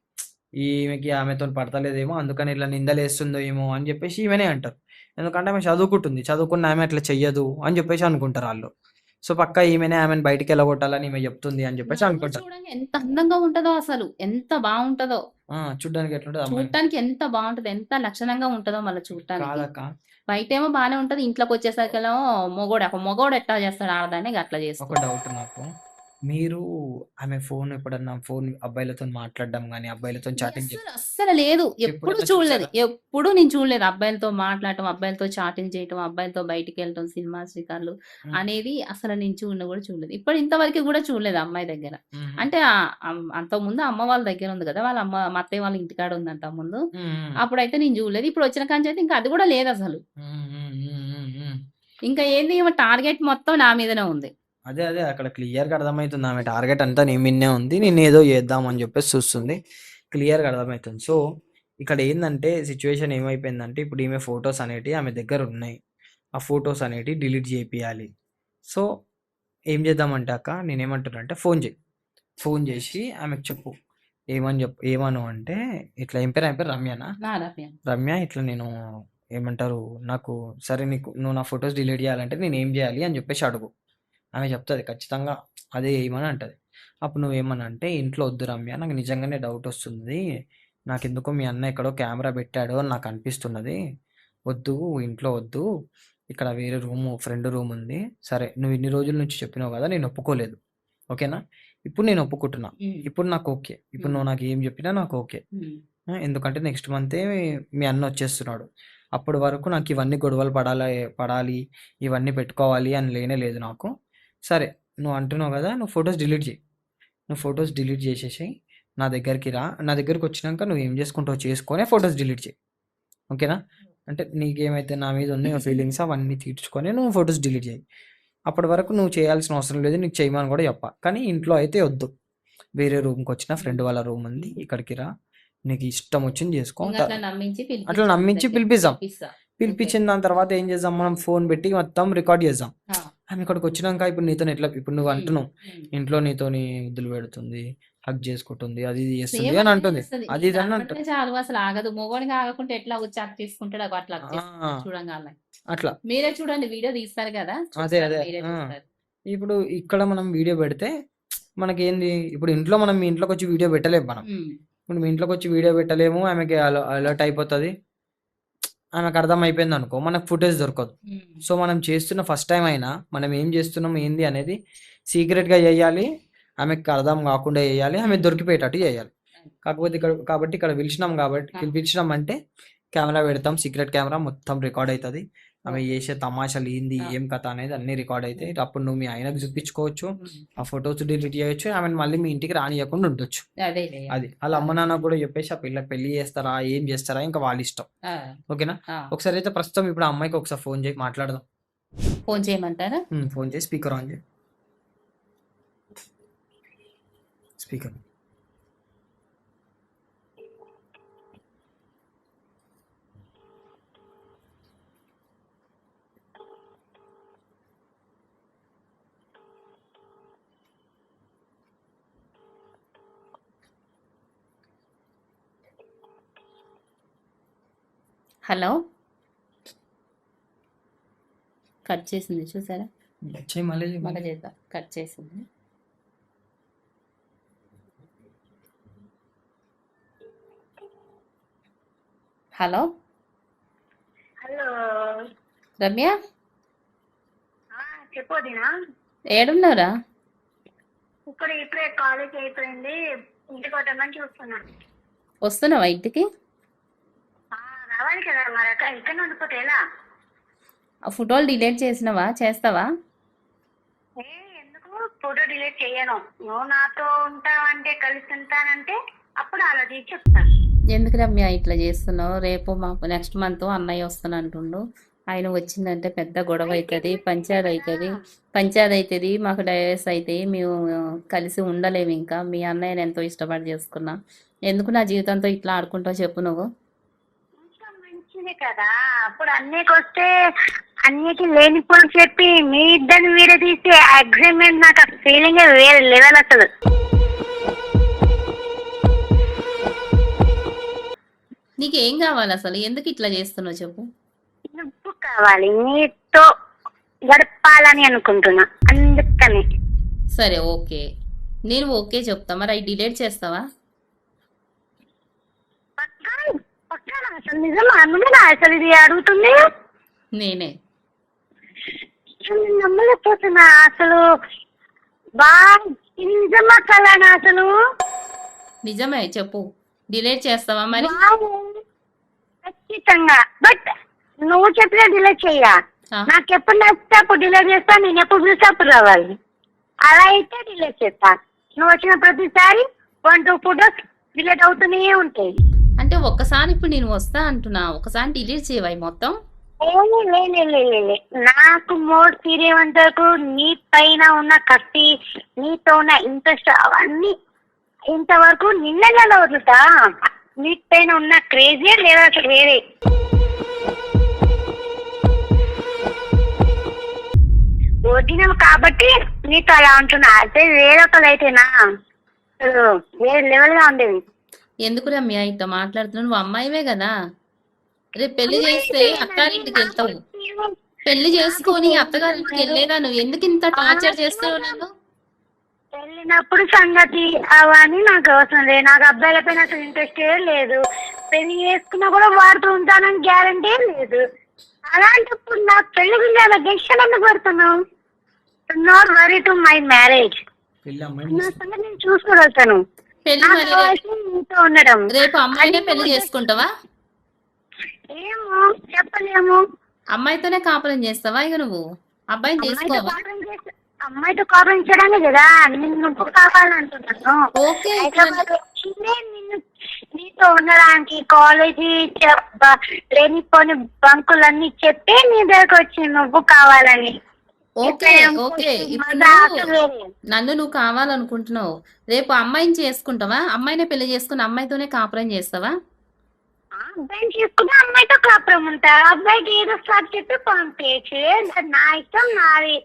ఈమెకి ఆమెతోని పడతలేదేమో, అందుకని ఇట్లా నిందలేస్తుందో ఏమో అని జెప్పేసి ఈమెనే అంటారు. ఎందుకంటే ఆమె చదువుకుంటుంది. చదువుకున్న ఆమె అట్లా చెయ్యదు అని జెప్పేసి అనుకుంటారాళ్ళు. సో, పక్కా ఈమెనే ఆమెను బయటికెళ్ళగొట్టాలని ఈమె జెప్తుంది అని జెప్పేసి నలుగురు అనుకుంటారు. చూడంగా ఎంత అందంగా ఉంటదో అసలు. ఎంత బావుంటదో. ఆ! చూడ్డానికి ఎట్లుంటది అమ్మాయి? చూడటానికి ఎంత బావుంటదో. ఎంత లక్షణంగా ఉంటదో మళ్ళా చూడటానికి. కాదక్క. బయటేమో బానే ఉంటది. ఇంట్లోకొచ్చేసరికేమో మొగోడు ఎట్లా చేస్తాడు ఆడదాన్ని అట్లా ఒక చేస్తుంది. డౌట్ నాకు. మీరు ఆమె ఫోన్ ఎప్పుడన్నా అబ్బాయిలతోని మాట్లాడడం గాని, అబ్బాయిలతోని చాటింగ్ అస్సలు లేదు. ఎప్పుడు ఎప్పుడైనా చూడలేదు. చూసారా? ఎప్పుడు నేను చూడలేదు. అబ్బాయిలతో మాట్లాడటం, అబ్బాయిలతో చాటింగ్ చేయటం, అబ్బాయిలతో బయటికెళ్ళటం, సినిమా షికార్లు హ్మ్. అనేది అసలు నేను కూడా చూడలేదు. ఇంతవరకు గూడా చూడలేదు అమ్మాయి దగ్గర. హుహు. అంటే అంతకుముందు అమ్మ వాళ్ళ దగ్గర ఉంది గదా! మా అత్తయ్య వాళ్ళ ఇంటికాడ ఉంది అంతకుముందు. హ్మ్. హ్మ్. అప్పుడైతే నేను చూడలేదు. ఇప్పుడు వచ్చిన కాంచయితే ఇంకా అది గూడా లేదసలు. హ్మ్. హ్మ్. హ్మ్. హ్మ్. హ్మ్. ఇంకా ఏంది ఈమె టార్గెట్ మొత్తం నా మీదనే ఉంది. అదే. అక్కడ క్లియర్‌గా అర్థమైతుంది. ఆమె టార్గెట్ అంతా నీ మీదనే ఉంది. నేనేదో చేద్దాం అని చెప్పేసి చూస్తుంది. క్లియర్‌గా అర్థమైతుంది. సో, ఇక్కడ ఏందంటే సిట్యుయేషన్ ఏమైపోయిందంటే ఇప్పుడు ఈమె ఫోటోస్ అనేటివి ఆమె దగ్గర ఉన్నాయి. ఆ ఫోటోస్ అనేటివి డిలీట్ చేపియాలి. సో, ఏం చేద్దామంటే అక్క నేనేమంటున్నా అంటే ఫోన్ చెయి. ఫోన్ చేసి ఆమెకు చెప్పు. ఏమను అంటే ఇట్లా ఆమె పేరు రమ్యనా? నా రమ్య. రమ్య ఇట్లా నేను ఏమంటారు నాకు సరే నువ్వు నా ఫోటోస్ డిలీట్ చేయాలంటే నేనేం చేయాలి అని చెప్పేసి అడుగు. ఆమె చెప్తది ఖచ్చితంగా అదే ఏయమని అంటది. అప్పుడు నువ్వేమనంటే, "ఇంట్లో వద్దు రమ్య నాకు నిజంగానే డౌటొస్తుంది. నాకెందుకో మీ అన్న ఎక్కడో కెమెరా పెట్టాడు అని నాకనిపిస్తున్నది. వద్దు ఇంట్లో వద్దు. ఇక్కడ వేరే ఫ్రెండ్ రూముంది. సరే నువ్వు ఇన్ని రోజుల నుంచి చెప్పినావు గదా! నేను ఒప్పుకోలేదు. ఓకేనా? ఇప్పుడు నేను ఒప్పుకుంటున్నా. హ్మ్. ఇప్పుడు నాకు ఓకే. ఇప్పుడు హ్మ్. నువ్వు నాకేం చెప్పినా నాకు ఓకే. హ్మ్. ఎందుకంటే నెక్స్ట్ మంతే మీ అన్న వచ్చేస్తున్నాడు. అప్పటి వరకు నాకు ఇవన్నీ గొడవలు పడాలి, ఇవన్నీ పెట్టుకోవాలి అని లేనే లేదు నాకు. సరే నువ్వు అంటున్నావు గదా! నువ్వు ఫోటోస్ డిలీట్ చెయి. నువ్వు ఫోటోస్ డిలీట్ చేసేసేయి. నా దగ్గరికి రా. నా దగ్గరికొచ్చినంక నువ్వేం చేసుకుంటావో చేసుకొని ఫోటోస్ డిలీట్ చెయి. ఓకేనా? అంటే నీకేమైతే నా మీద ఉన్నాయో ఫీలింగ్స్ అవన్నీ తీర్చుకొని నువ్వు ఫోటోస్ డిలీట్ చెయి. అప్పటి వరకు నువ్వు చేయాల్సిన అవసరం లేదు. నీకు చేయమని గూడా చెప్పా. కానీ ఇంట్లో అయితే వద్దు. వేరే రూమ్‌కొచ్చిన ఫ్రెండ్ హ్మ్. వాళ్ళ రూమ్ ఉంది. హ్మ్. ఇక్కడికి రా. నీకు ఇష్టం వచ్చింది చేసుకో. ఇంగ అట్లా నమ్మించి అట్లా పిలిపించాలి నమ్మించి దగ్గరికి. పిలిపిద్దాం. పిలిపిస్తా. ఓకే. పిలిపించిన దాని తర్వాత ఏం చేద్దాం మనం ఫోన్ పెట్టి మొత్తం రికార్డ్ చేద్దాం. ఆ! ఆమె ఇక్కడికొచ్చినంక ఇప్పుడు నువ్వు హ్మ్. అంటున్నావు. హ్మ్. ఇంట్లో నీతోని ముద్దులు పెడుతుంది. హగ్ చేసుకుంటుంది. అది ఇది చేస్తుంది సేమ్ అని అట్లనే అంటుంది. చేస్తది. అది నేను ఇది అని కనపడితే అంటుంది. చాలు అసలు ఆగదు. మొగోనికి ఆగకుంటే ఎట్లా వచ్చి హగ్ తీసుకుంటాడో అట్లా హగ్ ఆ! చేసుకుంటది చూడంగానే. అట్లా. మీరే చూడండి వీడియో తీస్తారు గదా! అదే. చూస్తారు. మీరే ఆ! చూస్తారు. ఇప్పుడు ఇక్కడ మనం వీడియో పెడితే మనకేంది ఇప్పుడు మీ ఇంట్లోకొచ్చి వీడియో పెట్టలేము మనం. హ్మ్. ఇప్పుడు మీ ఇంట్లోకొచ్చి వీడియో పెట్టలేము. ఆమెకి అలర్ట్ అయిపోతది. ఆమెకు అర్థమైపోయింది అనుకో మనకు ఫుటేజ్ దొరకదు. సో మనం చేస్తున్న ఫస్ట్ టైం అయినా మనం ఏం చేస్తున్నాం ఏంది అనేది సీక్రెట్గా చేయాలి, ఆమెకు అర్థం కాకుండా చేయాలి, ఆమె దొరికిపోయేటట్టు చేయాలి. కాకపోతే ఇక్కడ పిలిచినాం అంటే కెమెరా పెడతాం, సీక్రెట్ కెమెరా మొత్తం రికార్డ్ అవుతుంది. ఆమె చేసే తమాషాలు ఏంది ఏం కథ అనేది అన్ని రికార్డ్ అవుతాయి. అప్పుడు నువ్వు మీ ఆయనకు చూపించుకోవచ్చు, ఆ ఫొటోస్ డిలీట్ చేయొచ్చు, ఆమెను మళ్ళీ మీ ఇంటికి రానియకుండా ఉండొచ్చు. అదే అది వాళ్ళ అమ్మ నాన్న కూడా చెప్పేసి ఆ పిల్లకి పెళ్లి చేస్తారా ఏం చేస్తారా ఇంకా వాళ్ళ ఇష్టం. ఓకేనా? ఒకసారి అయితే ప్రస్తుతం ఇప్పుడు ఆ అమ్మాయికి ఒకసారి ఫోన్ చేసి మాట్లాడదాం. ఫోన్ చేయమంటారా? ఫోన్ చేసి స్పీకర్ ఆన్ చేయి. స్పీకర్. హలో, కట్ చేసింది చూసారా? మళ్ళీ మళ్ళీ చేద్దాం. కట్ చేసింది. హలో హలో రమ్య, చెప్పోదినా? ఏడున్నారా? ఇప్పుడే కాలేజ్ అయిపోయింది, ఇంటికి వద్దామని చూస్తున్నాను. వస్తున్నావా ఇంటికి? రావాలి కదా మరి, అక్క ఇక్కడ ఉండిపోతే ఎలా? ఆ ఫోటోలు డిలీట్ చేస్తావా? ఎందుకు ఫోటో డిలీట్ చేయను. నువ్వు నాతో ఉంటావంటే కలిసి ఉంటానంటే అప్పుడు ఆలోచించి చెప్తాను. ఎందుకు రమ్య ఇట్లా చేస్తున్నావు? రేపు మాకు నెక్స్ట్ మంత్ అన్నయ్య వస్తానంటుండు. ఆయన వచ్చిందంటే పెద్ద గొడవ అవుతుంది, పంచాయతీ అవుతుంది, మాకు డైవర్స్ అవుతాయి, మేము కలిసి ఉండలేము. ఇంకా మీ అన్నయ్యని ఎంతో ఇష్టపడి చేసుకున్నా. ఎందుకు నా జీవితంతో ఇట్లా ఆడుకుంటావు చెప్పు నువ్వు? మంచిది కదా, అప్పుడు అన్నయ్యకి వస్తే అన్నికి లేనిపోని చెప్పి మీ ఇద్దరిని విడదీసే అగ్రిమెంట్, నాకు ఆ ఫీలింగ్ వేరే లెవెల్ అసలు. నీకేం కావాలి అసలు? ఎందుకు ఇట్లా చేస్తున్నావు చెప్పు? నువ్వు కావాలి, నీతో గడపాలని అనుకుంటున్నా, అందుకని. సరే ఓకే, నేను ఓకే చెప్తా. మరి అవి డిలీట్ చేస్తావా? పక్కన అసలు నిజమా? నువ్వేనా అసలు ఇది అడుగుతుంది? నేనే. నమ్మలేకపోతున్నా అసలు. బా, ఇది నిజమా కలానా అసలు? నిజమే చెప్పు, డిలీట్ చేస్తావా మరి? ఖచ్చితంగా. బట్ నువ్వు చెప్పిన డిలీట్ చెయ్యా. నాకు ఎప్పుడు నచ్చితే అప్పుడు డిలీట్ చేస్తా, నేను ఎప్పుడు చూస్తే అప్పుడు రావాలి. అలా అయితే డిలీట్ చేస్తా. నువ్వు వచ్చిన ప్రతిసారి 1-2 ఫోటోస్ డిలీట్ అవుతూనే ఉంటాయి. అంటే ఒక్కసారి ఇప్పుడు నేను వస్తా అంటున్నా, ఒకసారి డిలీట్ చేయవా మొత్తం? నాకు మోర్ తీరేంతకు నీ పైన ఉన్న కత్తి, నీతో ఉన్న ఇంట్రెస్ట్ అవన్నీ ఇంతవరకు నిన్నగా వదులుతా. నీ పైన ఉన్న క్రేజీ లేదా అసలు వేరే. వదినావు కాబట్టి నీతో అలా ఉంటున్నా. అదే వేరొకరైతేనా అసలు వేరే లెవెల్ గా ఉండేది. ఎందుకు రమ్య ఇట్లా మాట్లాడుతున్నావు? నువ్వు అమ్మాయివే కదా, రేపు పెళ్లి చేస్తే అత్తారింటికి వెళ్తావు. పెళ్లి చేసుకొని అత్తగారింటికి వెళ్ళేదా? నువ్వు ఎందుకు ఇంత టార్చర్ చేస్తావు నన్ను? వెళ్ళినప్పుడు సంగతి అవన్నీ నాకు అవసరం లేదు. నాకు అబ్బాయిల పైన అసలు ఇంట్రెస్ట్ లేదు. పెళ్లి చేసుకున్నా కూడా వాడుతూ ఉంటానని గ్యారంటీ లేదు. అలాంటప్పుడు నాకు పెళ్లి గురించి అలా డెసిషన్ ఎందుకు పడుతున్నావు? Not worry to my marriage. నా సంగతి నేను చూసుకోగలుగుతాను. నీతో ఉండడం. రేపు అమ్మాయినే పెళ్లి చేసుకుంటావా? ఏమో చెప్పలేము. అమ్మాయితోనే కాపురం చేస్తావా ఇక నువ్వు? అబ్బాయిని చేసుకోవా? అమ్మాయితో కాపురం చేయడానే కదా నువ్వు కావాలంటున్నాను. ఓకే, నీతో ఉండడానికి కాలేజీ లేనిపోని బంకులన్నీ చెప్పి నీ దగ్గరకు వచ్చి నువ్వు కావాలని. ఓకే ఓకే, ఇప్పుడు నన్ను నువ్వు కావాలనుకుంటున్నావు. రేపు అమ్మాయిని చేసుకుంటావా? అమ్మాయినే పెళ్లి చేసుకుని అమ్మాయితోనే కాపురం చేస్తావా? అబ్బాయిని చేసుకుని అమ్మాయితో కాపురం ఉంటా. అబ్బాయికి ఏదో స్టార్ట్ చెప్పి పంపించే, నా ఇష్టం నాది.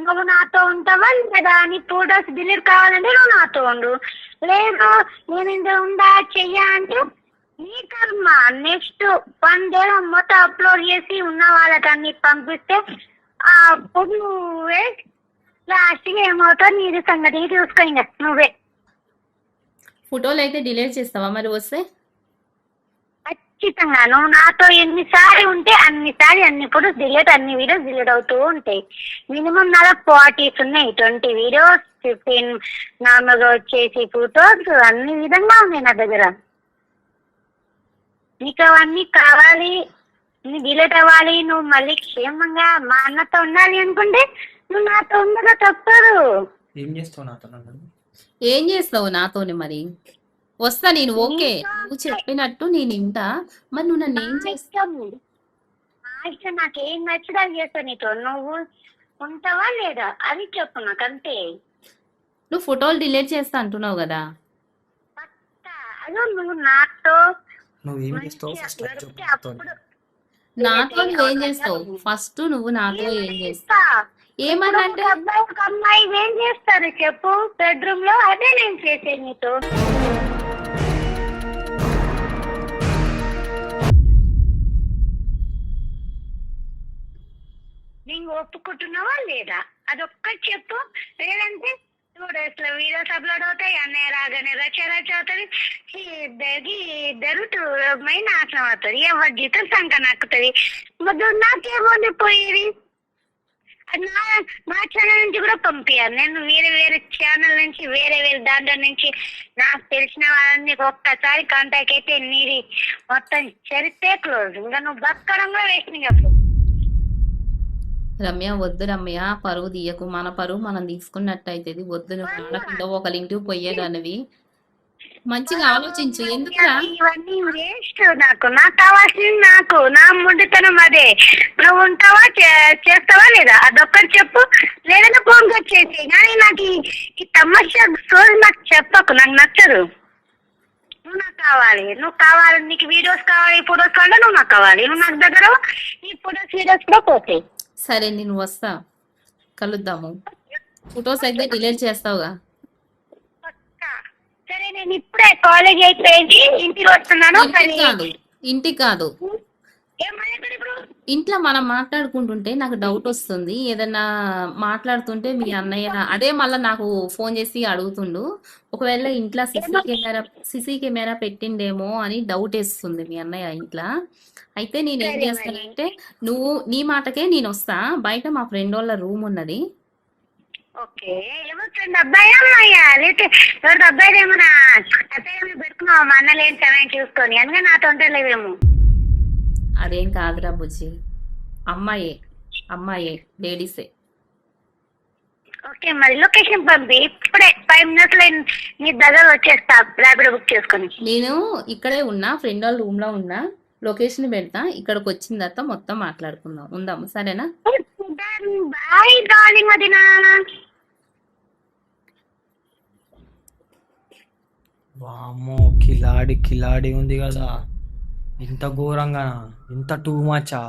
నువ్వు నాతో ఉంటావా లేదా? నీ ఫోటోస్ డిలీట్ కావాలంటే నువ్వు నాతో ఉండు, లేదు నేను ఇంత ఉందా చెయ్యా అంటే నీ కర్మ. నెక్స్ట్ 1 day మొత్తం అప్లోడ్ చేసి ఉన్న వాళ్ళకి అన్ని పంపిస్తే అప్పుడు నువ్వే లాస్ట్గా ఏమవుతావు నీది సంగతి చూసుకో. ఇంకా నువ్వే ఫోటోలు అయితే డిలీట్ చేస్తావా మరి వస్తే? ఖచ్చితంగా నువ్వు నాతో ఎన్నిసార్లు ఉంటే అన్నిసార్లు అన్ని ఫొటోస్ అన్ని వీడియోస్ డిలీట్ అవుతూ ఉంటాయి. మినిమం నాలో 40 ఉన్నాయి, 20 వీడియోస్, 15 నార్మల్ గా వచ్చేసి ఫొటోస్, అన్ని విధంగా ఉన్నాయి నా దగ్గర. నీకు అవన్నీ కావాలి, నీ డిలీట్ అవ్వాలి, నువ్వు మళ్ళీ క్షేమంగా మా అన్నతో ఉండాలి అనుకుంటే నువ్వు నాతో ఉండగా తప్పదు. ఏం చేస్తావు నాతో నన్ను? ఏం చేస్తావు నాతోని మరి? వస్తా నేను, ఓకే నువ్వు చెప్పినట్టు నేను ఇంటా. మరి నువ్వు నన్ను ఏం చేస్తావు? నా ఇష్టం, నాకేం నచ్చదా చేస్తా నీతో. నువ్వు ఉంటావా లేదా అది చెప్పు నాకు అంతే. నువ్వు ఫోటోలు డిలీట్ చేస్తా అంటున్నావు కదా. పక్కా. అదో నువ్వు నాతో నువ్వేం చేస్తావు మంచిగా ఫస్ట్ అది చెప్పు దొరికితే నాతో. అప్పుడు నాతో నువ్వేం చేస్తావు? ఫస్ట్ నువ్వు నాతో ఏం చేస్తావు? ఏమన్నా అంటే ఒక అబ్బాయి ఒక అమ్మాయి ఏం చేస్తారు చెప్పు బెడ్రూమ్ లో? అదే నేను చేసేది నీతో. నీకు ఒప్పుకుంటున్నావా లేదా అదొక్కటి చెప్పు. లేదంటే 2 days లో వీడియోస్ అప్లోడ్ అవుతాయి, అన్నయ్య రాగానే రచ అవుతుంది, ఇద్దరు నాశనం అవుతుంది, ఎవరి జీతం సంక నక్కుతుంది. మరి నాకేముంది పోయేది? అది మా ఛానల్ నుంచి కూడా పంపించాను నేను. వేరే వేరే ఛానల్ నుంచి వేరే దాంట్లో నుంచి నాకు తెలిసిన వాళ్ళని ఒక్కసారి కాంటాక్ట్ అయితే నీది మొత్తం చరిత్రే క్లోజ్. ఇంకా నువ్వు బతకడం కూడా వేస్ట్. అప్పుడు రమ్య వద్దు రమ్య, పరువు తీయకు. మన పరువు మనం తీసుకున్నట్టు అవుతుంది. వద్దు, నువ్వు ఆడకుండా ఒకరి ఇంటికి పోయేదానివి. మంచిగా ఆలోచించు. ఎందుకురా ఇవన్నీ వేస్ట్. నాకు కావాల్సింది నా ముందుతనం అదే. నువ్వు ఉంటావా చేస్తావా లేదా అదొక్కటి చెప్పు. లేదంటే ఫోన్ కట్ చేసి. కానీ నాకు ఈ తమాషా సోల్ నాకు చెప్పకు, నాకు నచ్చదు. నువ్వు నాకు కావాలి, నువ్వు కావాలి, నీకు వీడియోస్ కావాలి, ఫొటోస్ కావాలి, నువ్వు నాకు కావాలి. నువ్వు నాకు దగ్గర ఈ ఫొటోస్ వీడియోస్ కూడా పోతాయి. సరే నేను వస్తా, కలుద్దాము. ఫొటోస్ అయితే డిలీట్ చేస్తావుగా? పక్కా. సరే నేను ఇప్పుడే కాలేజ్ అయిపోయింది, ఇంటికి వస్తున్నాను. ఇంటికి కాదు, ఏమన్నా ఇప్పుడు ఇంట్లో మనం మాట్లాడుకుంటుంటే నాకు డౌట్ వస్తుంది. ఏదన్నా మాట్లాడుతుంటే మీ అన్నయ్య అదే మళ్ళీ నాకు ఫోన్ చేసి అడుగుతుండు. ఒకవేళ ఇంట్లో సిసి కెమెరా పెట్టిండేమో అని డౌట్ వేస్తుంది మీ అన్నయ్య ఇంట్లో. అయితే నేను ఏం చేస్తానంటే, నువ్వు నీ మాటకే నేను వస్తా. బయట మా ఫ్రెండ్ వాళ్ళ రూమ్ ఉన్నది. ఓకే. ఎవరు అబ్బాయి అమ్మాయ్యా? లేకపోతే ఎవరి అబ్బాయి ఏమన్నా అబ్బాయి పెట్టుకున్నావు మా అన్న లేని సమయం చూసుకొని అందుకే నాతో ఉంటలేవేమో. అదేం కాదురా బుజ్జి, అమ్మాయే లేడీసే. ఓకే, మరి లొకేషన్ పంపి ఇప్పుడే 5 minutes లో నీ దగ్గర వచ్చేస్తా ర్యాపిడో బుక్ చేసుకొని. నేను ఇక్కడే ఉన్నా, ఫ్రెండ్ వాళ్ళ రూమ్ లో ఉన్నా. లొకేషన్ పెడతా, ఇక్కడికి వచ్చిన తర్వాత మొత్తం మాట్లాడుకుందాం. ఉందాము, సరేనా? బాయ్ డార్లింగ్ వదినా. వామ్మో, కిలాడి ఉంది కదా. ఇంత ఘోరంగా, ఇంత టూ మచా,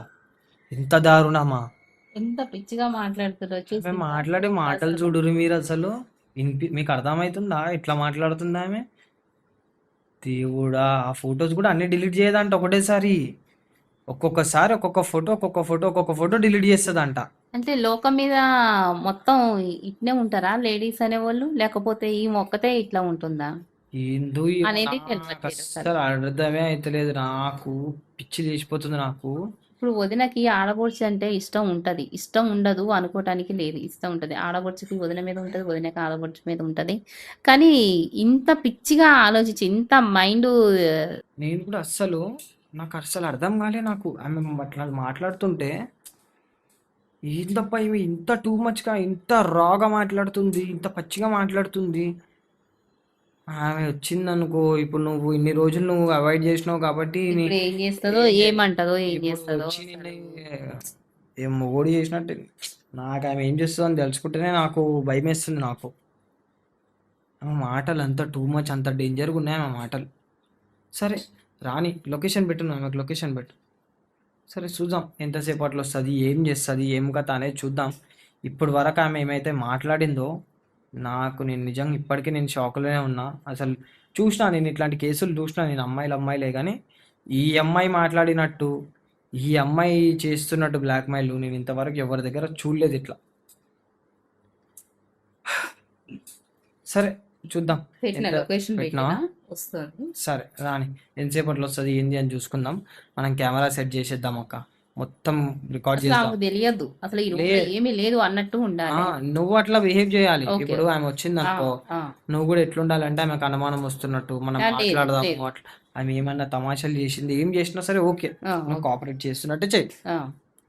ఇంత దారుణమా? ఎంత పిచ్చిగా మాట్లాడుతున్నారో చూసి మాట్లాడే మాటలు చూడురు మీరు. అసలు మీకు అర్థమవుతుందా ఎట్లా మాట్లాడుతుందా ఆమె? దేవుడా, ఆ ఫొటోస్ కూడా అన్ని డిలీట్ చేయదంట ఒకటేసారి. ఒక్కొక్కసారి ఒక్కొక్క ఫోటో డిలీట్ చేస్తుందంట. అంటే లోకం మీద మొత్తం ఇట్నే ఉంటారా లేడీస్ అనేవాళ్ళు? లేకపోతే ఈ మొక్కతే ఇట్లా ఉంటుందా ఏందో అనేది నాకు తెలియట్లేదు అసలు. అస్సలు అర్థమే అయితలేదు. నాకు పిచ్చి లేచిపోతుంది నాకు. ఇప్పుడు వదినకి ఆడబొడుచు అంటే ఇష్టం ఉంటది, ఇష్టం ఉండదు అనుకోవటానికి లేదు. ఇష్టం ఉంటది, ఆడబొడుచుకి వదిన మీద ఉంటది, వదినకి ఆడబొడుచు మీద ఉంటది. కానీ ఇంత పిచ్చిగా ఆలోచించి ఇంత మైండ్ నేను కూడా నాకు అస్సలు అర్థం కాలే. నాకు ఆమె అట్లా మాట్లాడుతుంటే ఏందప్ప ఈమె ఇంత టూ మచ్గా, ఇంత రాగా మాట్లాడుతుంది, ఇంత పచ్చిగా మాట్లాడుతుంది. ఆమె వచ్చిందనుకో, ఇప్పుడు నువ్వు ఇన్ని రోజులు నువ్వు అవాయిడ్ చేసినావు కాబట్టి ఇప్పుడు ఏం చేస్తుందో ఏమంటదో ఏం ఇప్పుడు చేస్తుందో వచ్చి నిన్ను ఏం మొగోడు చేసినట్టు. నాకు ఆమె ఏం చేస్తుందో అని తెలుసుకుంటేనే నాకు భయం వేస్తుంది. నాకు ఆమె మాటలు అంత టూ మచ్, అంత డేంజర్గా ఉన్నాయి ఆమె మాటలు. సరే రాని, లొకేషన్ పెట్టు, ఆమెకు లొకేషన్ పెట్టు. సరే చూద్దాం ఎంతసేపట్లో వస్తుంది, ఏం చేస్తుంది, ఏం కథ అనేది చూద్దాం. ఇప్పుడు వరకు ఆమె ఏమైతే మాట్లాడిందో నేను నిజంగా ఇప్పటికీ నేను షాక్లోనే ఉన్నా. అసలు నేను ఇట్లాంటి కేసులు చూసినా, నేను అమ్మాయిలే కానీ ఈ అమ్మాయి మాట్లాడినట్టు, ఈ అమ్మాయి చేస్తున్నట్టు బ్లాక్మెయిల్ నేను ఇంతవరకు ఎవరి దగ్గర చూడలేదు ఇట్లా. సరే చూద్దాం. పెట్టిన లొకేషన్ పెట్టినా? వస్తుంది. సరే రాని, ఎంతసేపట్లో వస్తుంది ఏంది అని చూసుకుందాం. మనం కెమెరా సెట్ చేసేద్దాం అక్క, మొత్తం రికార్డ్ అసలు చేద్దాం. ఆమెకు తెలియదు అసలు ఈ రూమ్ లో ఏమీ లేదు అన్నట్టు ఉండాలి. నువ్వు అట్లా బిహేవ్ చేయాలి. ఓకే ఇప్పుడు ఆమె వచ్చింది అనుకో, నువ్వు కూడా ఎట్లుండాలంటే ఆమెకు అనుమానం వస్తున్నట్టు మనం లేదు మాట్లాడదాము లేదు. అట్లా. ఆమె ఏమన్నా తమాషాలు చేసింది, ఏం చేసినా సరే ఓకే, నువ్వు కోఆపరేట్ చేస్తున్నట్టే చెయ్యి,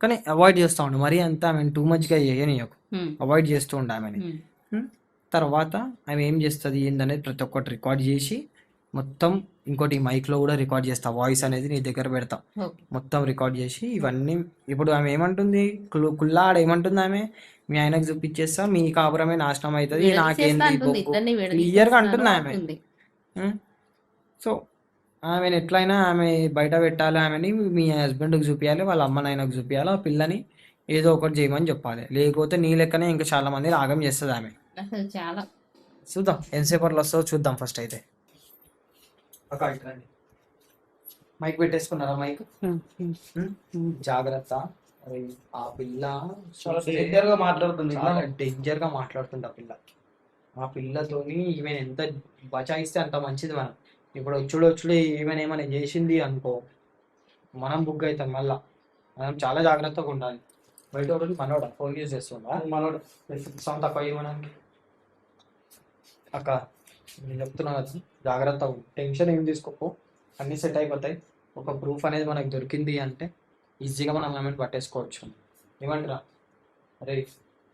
కానీ అవాయిడ్ చేస్తూ ఉండు. మరీ అంతా ఆమెను టూ మచ్గా చేయనీయకు, అవాయిడ్ చేస్తూ ఉండు ఆమెని. తర్వాత ఆమె ఏం చేస్తుంది ఏందనేది ప్రతి ఒక్కటి రికార్డ్ చేసి మొత్తం, ఇంకోటి మైక్లో కూడా రికార్డ్ చేస్తా, వాయిస్ అనేది నీ దగ్గర పెడతా, మొత్తం రికార్డ్ చేసి ఇవన్నీ. ఇప్పుడు ఆమె ఏమంటుంది, కుల్లాడ ఏమంటుంది ఆమె, మీ ఆయనకు చూపించేస్తా, మీ కాపురమే నాశనం అవుతుంది, నాకేంది క్లియర్గా అంటుంది ఆమె. సో ఆమెను ఎట్లయినా ఆమె బయట పెట్టాలి, ఆమెని మీ హస్బెండ్కి చూపించాలి, వాళ్ళ అమ్మ నాయనకు చూపించాలి, ఆ పిల్లని ఏదో ఒకటి చేయమని చెప్పాలి. లేకపోతే నీ లెక్కనే ఇంకా చాలా మంది రాగం చేస్తుంది ఆమె. అసలు చాలా చూద్దాం ఎంతసేపట్లో వస్తుందో చూద్దాం. ఫస్ట్ అయితే మైక్ పెట్టేసుకున్నారా? మైక్ జాగ్రత్త. అరే ఆ పిల్ల డేంజర్ గా మాట్లాడుతుంది. డేంజర్ గా మాట్లాడుతుంది ఆ పిల్ల. ఆ పిల్లతోని ఈమె ఎంత బచాయిస్తే అంత మంచిది. మనం ఇప్పుడు వచ్చుడు ఈమెను ఏమైనా చేసింది అనుకో, మనం బుక్ అవుతాం మళ్ళా. మనం చాలా జాగ్రత్తగా ఉండాలి. బయట ఒకటి మనోడా ఫోన్ యూజ్ చేస్తుందా, మనోడు సౌండ్ తక్కువ ఇవ్వడానికి. అక్క నేను చెప్తున్నా కదా, జాగ్రత్త, టెన్షన్ ఏం తీసుకోపో, అన్నీ సెట్ అయిపోతాయి. ఒక ప్రూఫ్ అనేది మనకు దొరికింది అంటే ఈజీగా మనం ఆమెను పట్టేసుకోవచ్చు. ఏమంటారా? అరే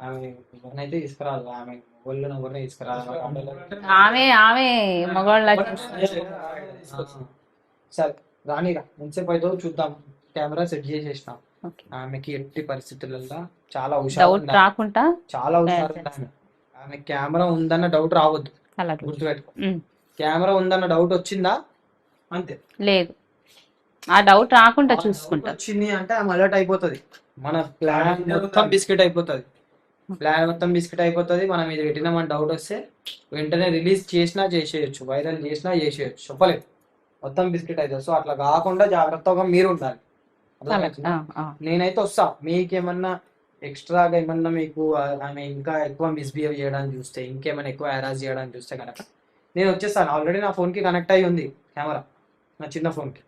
ఆమె ఎవరినైతే తీసుకురాదు, ఆమె మొగోళ్ళని ఎవరిని తీసుకురాదు. ఆమె మగవాళ్ళ సరే రానిరా, ఎంతసేపు అవుతుందో చూద్దాం. కెమెరా సెట్ చేసేసినాం. ఆమెకి ఎట్టి పరిస్థితులలో చాలా డౌట్ రాకుండా చాలా హుషారు ఆమె. ఆమె కెమెరా ఉందన్న డౌట్ రావద్దు, గుర్తుపెట్టుకో. కెమెరా ఉందన్న డౌట్ వచ్చిందా అంతే, లేదు ఆ డౌట్ రాకుండా చూసుకుంటా. వచ్చింది అంటే ఆమె అలర్ట్ అయిపోతుంది, మన ప్లాన్ మొత్తం బిస్కెట్ అయిపోతుంది. ప్లాన్ మొత్తం బిస్కెట్ అయిపోతుంది. మనం ఇది పెట్టినామని డౌట్ వస్తే వెంటనే రిలీజ్ చేసినా చేసేయచ్చు, వైరల్ చేసినా చేసేయచ్చు, చెప్పలేదు, మొత్తం బిస్కెట్ అవుతుంది. సో అట్లా కాకుండా జాగ్రత్తగా మీరు ఉండాలి. నేనైతే వస్తా, మీకేమన్నా ఎక్స్ట్రాగా ఏమన్నా మీకు ఆమె ఇంకా ఎక్కువ మిస్బిహేవ్ చేయడానికి చూస్తే, ఇంకేమైనా ఎక్కువ హెరాస్ చేయడానికి చూస్తే కనుక నేను వచ్చేస్తాను. ఆల్రెడీ నా ఫోన్కి కనెక్ట్ అయ్యి ఉంది కెమెరా, నా చిన్న ఫోన్కి.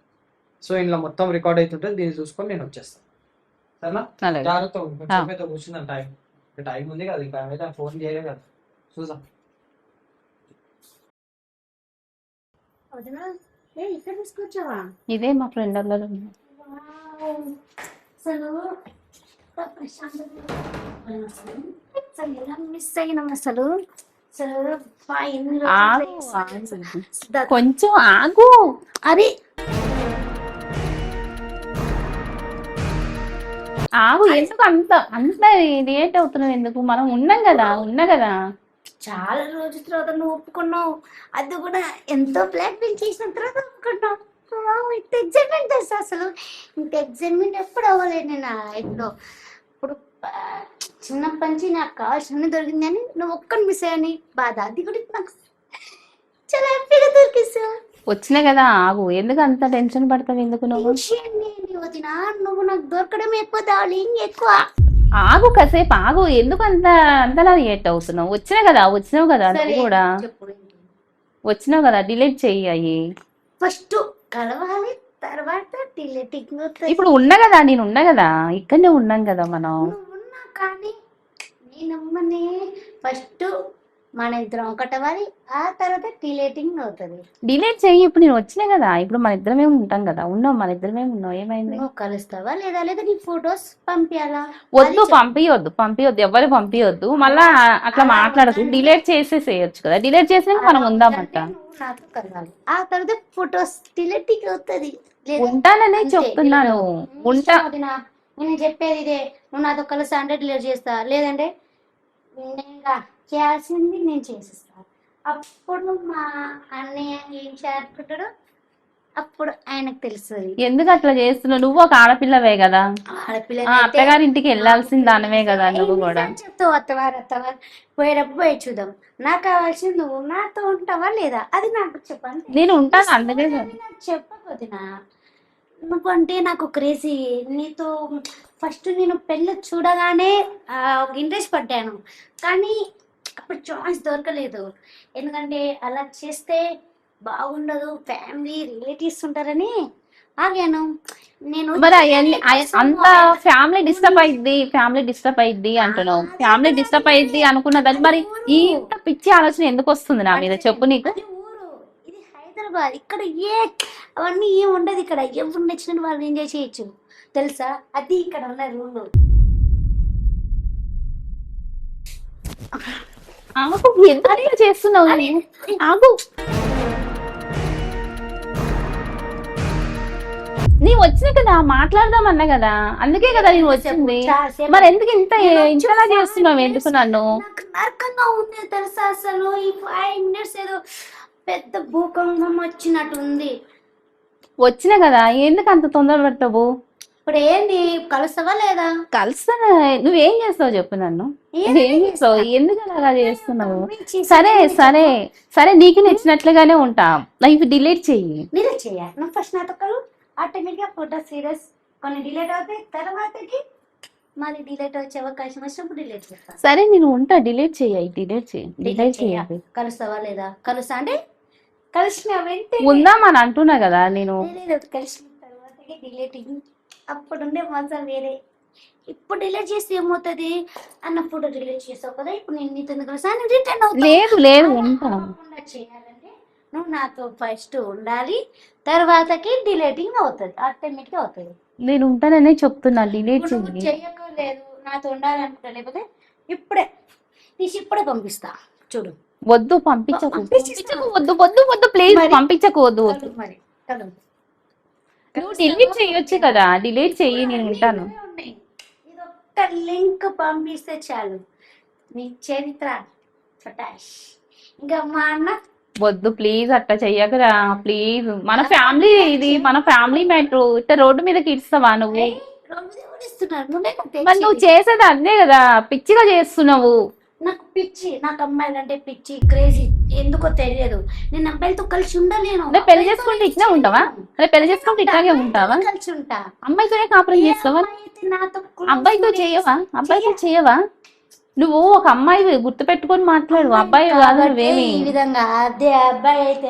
సో ఇంట్లో మొత్తం రికార్డ్ అవుతుంటుంది, దీన్ని చూసుకొని నేను వచ్చేస్తాను. సరేనా? జాగ్రత్త కూర్చుందాం. టైం ఉంది కదా, ఇంకా అయితే ఫోన్ చేయలేదు కదా, చూద్దాం. ఇదే మా ఫ్రెండ్ అసలు ఎలా మిస్ అయినాం అసలు. కొంచెం ఆగు. అరే ఆగు, ఎందుకు అంత అంత లేట్ అవుతున్నావు? ఎందుకు? మనం ఉన్నాం కదా. చాలా రోజుల తర్వాత నువ్వు ఒప్పుకున్నావు, అది కూడా ఎంతో బ్లాక్ మెయిల్ చేసిన తర్వాత ఒప్పుకున్నావు. ఇంత ఎగ్జైట్మెంట్ తెలుసా అసలు, ఇంత ఎగ్జైట్మెంట్ ఎప్పుడు అవ్వలేదు నేను నా లైఫ్లో. ఇప్పుడు చిన్నప్పటి నుంచి నాకు కావాల్సిన దొరికింది అని నువ్వు ఒక్కని మిస్ అయ్యని బాధ, అది కూడా నాకు చాలా హ్యాపీగా దొరికిస్తావు. వచ్చినా కదా, ఆగు. ఎందుకు అంత టెన్షన్ పడతావు? ఎందుకు నువ్వు? వదినా, నువ్వు నాకు దొరకడం ఎక్కువ, దావలింగ్ ఎక్కువ. ఆగు, కాసేపు ఆగు. ఎందుకు అంతలా రియాక్ట్ అవుతున్నావు? వచ్చినావు కదా నువ్వు కూడా వచ్చినావు కదా, డిలీట్ చెయ్యి అయ్యి. ఫస్ట్ కలవాలి, తర్వాత డిలీటింగ్. ఇప్పుడు నేను ఉన్నా కదా, ఇక్కడనే ఉన్నాం కదా మనం. ఉన్నా కానీ నేనమ్మనే ఫస్ట్ మన ఇద్దరం ఒకటవాలి, ఆ తర్వాత డిలీటింగ్ అవుతుంది. డిలీట్ చెయ్యి. ఇప్పుడు నేను వచ్చినా కదా, ఇప్పుడు మన ఇద్దరమే ఉంటాం కదా. మన ఇద్దరమే ఉన్నాం. ఏమైంది? నువ్వు కలుస్తావా లేదా నీ ఫొటోస్ పంపించాలా? వద్దు, పంపించొద్దు, ఎవరు పంపించొద్దు. మళ్ళా అట్లా మాట్లాడదు, డిలీట్ చేసేసేయచ్చు కదా. డిలీట్ చేసినాక మనం ఉందామంట. నాతో కలవాలి, ఆ తర్వాత ఫొటోస్ డిలీటింగ్ అవుతుంది. ఉంటాననే చెప్తున్నాను. నేను చెప్పేది ఇదే, నువ్వు నాతో కలిసి 100 డిలీట్ చేస్తా, లేదంటే నేను చేయాల్సింది నేను చేసేస్తాను. అప్పుడు మా అన్నయ్య ఏం చేయాలనుకుంటాడో అప్పుడు ఆయనకు తెలుస్తుంది. ఎందుకు అట్లా చేస్తున్నావు? నువ్వు ఒక ఆడపిల్లవే కదా, అత్తగారి ఇంటికి వెళ్ళాల్సిన దానివే కదా. నువ్వు కూడా చెప్తావు అత్తవారు పోయేటప్పుడు పోయి చూద్దాం. నాకు కావాల్సింది నువ్వు నాతో ఉంటావా లేదా, అది నాకు చెప్పండి. నేను ఉంటాను, అందుకే చెప్పకపోతున్నా. నువ్వంటే నాకు క్రేజీ. నీతో ఫస్ట్ నేను పెళ్ళి చూడగానే ఒక ఇంట్రెస్ట్ పడ్డాను, కానీ అప్పుడు చాయిస్ దొరకలేదు. ఎందుకంటే అలా చేస్తే బాగుండదు, ఫ్యామిలీ రిలేటివ్స్ ఉంటారని ఆగాను. నేను మరి అంత ఫ్యామిలీ డిస్టర్బ్ అయ్యిద్ది అంటున్నావు. ఫ్యామిలీ డిస్టర్బ్ అయ్యిద్ది అనుకున్నదని మరి ఈ ఇంత పిచ్చి ఆలోచన ఎందుకు వస్తుంది నా మీద చెప్పు నీకు. అది ఊరు, ఇది హైదరాబాద్. ఇక్కడ అవన్నీ ఏం ఉండదు. ఇక్కడ ఎవరు నచ్చినట్టు వాళ్ళు ఎంజాయ్ చేయొచ్చు తెలుసా. అది ఇక్కడ ఉన్న రూల్. ఆగు, ఎందుకు అట్లా చేస్తున్నావు నువ్వు? ఆగు, నీ వచ్చిన కదా మాట్లాడదామన్నా కదా, అందుకే కదా నేను వచ్చింది. మరి ఎందుకు ఇంతలా చేస్తున్నావు ఎందుకు నన్ను? నాకు నరకంగా ఉంది తెలుసా. అసలు ఈ 5 minutes ఏదో పెద్ద భూకంపం వచ్చినట్టు ఉంది. వచ్చిన కదా, ఎందుకు అంత తొందర పెడతావు? ఇప్పుడు ఏంది, కలుస్తావా లేదా? కలిసా? నువ్వేం చేస్తావు చెప్పు నన్ను. ఏం చేస్తావు? ఎందుకు అలా చేస్తున్నావు? సరే సరే సరే, నీకు నచ్చినట్లుగానే ఉంటా. లైఫ్ డిలీట్ చెయ్యి. డిలీట్ చేయాలి. నువ్వు ఫస్ట్ నాతో కలు, ఆటోమేటిక్గా ఫోటో సీరియస్ కొన్ని డిలీట్ అవుతాయి. తర్వాతకి మళ్ళీ డిలీట్ వచ్చే అవకాశం వచ్చినప్పుడు డిలీట్ చేస్తా. సరే నేను ఉంటా, డిలీట్ చెయ్యి. డిలీట్ చేయాలి. కలుస్తావా లేదా? కలుస్తా అంటే కలిసిన వెంటనే ఉందామని అంటున్నా కదా నేను. కలిసిన తర్వాతకి డిలీటింగ్. అప్పుడుండే మజా వేరే. ఇప్పుడు డిలీట్ చేస్తే ఏమవుతుంది అన్న ఫోటో డిలీట్ చేస్తావు కదా. ఇప్పుడు నేను నీతో కలిసా రిటర్న్ అవుతా. లేదు ఉంటా. చేయాలంటే నువ్వు నాతో ఫస్ట్ ఉండాలి, తర్వాతకి డిలీటింగ్ అవుతుంది, ఆటోమేటిక్ అవుతుంది. నేను ఉంటాననే చెప్తున్నా, డిలీట్ నువ్వు చెయ్యి. చెయ్యలేదు, నాతో ఉండాలనుకుంటా. లేకపోతే ఇప్పుడే తీసి ఇప్పుడే పంపిస్తా. చూడు, వద్దు, పంపించకు. వద్దు వద్దు వద్దు, ప్లీజ్ పంపించకు. వద్దు వద్దు. మరి కలు. నువ్వు డిలీట్ చేయొచ్చు కదా, డిలీట్ చెయ్యి, నేను ఉంటాను. ఉన్నాయి. ఇది ఒక్క లింక్ పంపిస్తే చాలు, నీ చరిత్ర ఫటాష్. ఇంకా మా అన్న వద్దు ప్లీజ్, అట్లా చెయ్యకరా ప్లీజ్. మన ఫ్యామిలీ ఇది, మన ఫ్యామిలీ మ్యాటర్. ఇట్లా రోడ్డు మీదకి ఇస్తావా నువ్వు? ఇస్తున్నారు. నువ్వే మరి నువ్వు చేసేది అదే కదా, పిచ్చిగా చేస్తున్నావు. నాకు పిచ్చి, నాకు అమ్మాయిలంటే పిచ్చి, క్రేజీ, ఎందుకో తెలియదు. నేను అబ్బాయిలతో కలిసి ఉండలేను. అదే పెళ్లి చేసుకుంటే ఇట్లా ఉంటావా? అదే పెళ్లి చేసుకుంటే ఇట్లాగే ఉంటావా? కలిసి ఉంటా. అమ్మాయితోనే కాపురం చేస్తావా? నాతో అబ్బాయితో చేయవా? అబ్బాయితో చేయవా? నువ్వు ఒక అమ్మాయి గుర్తు పెట్టుకొని మాట్లాడు, అబ్బాయి కాదు నువ్వేమి. ఈ విధంగా అదే అబ్బాయి అయితే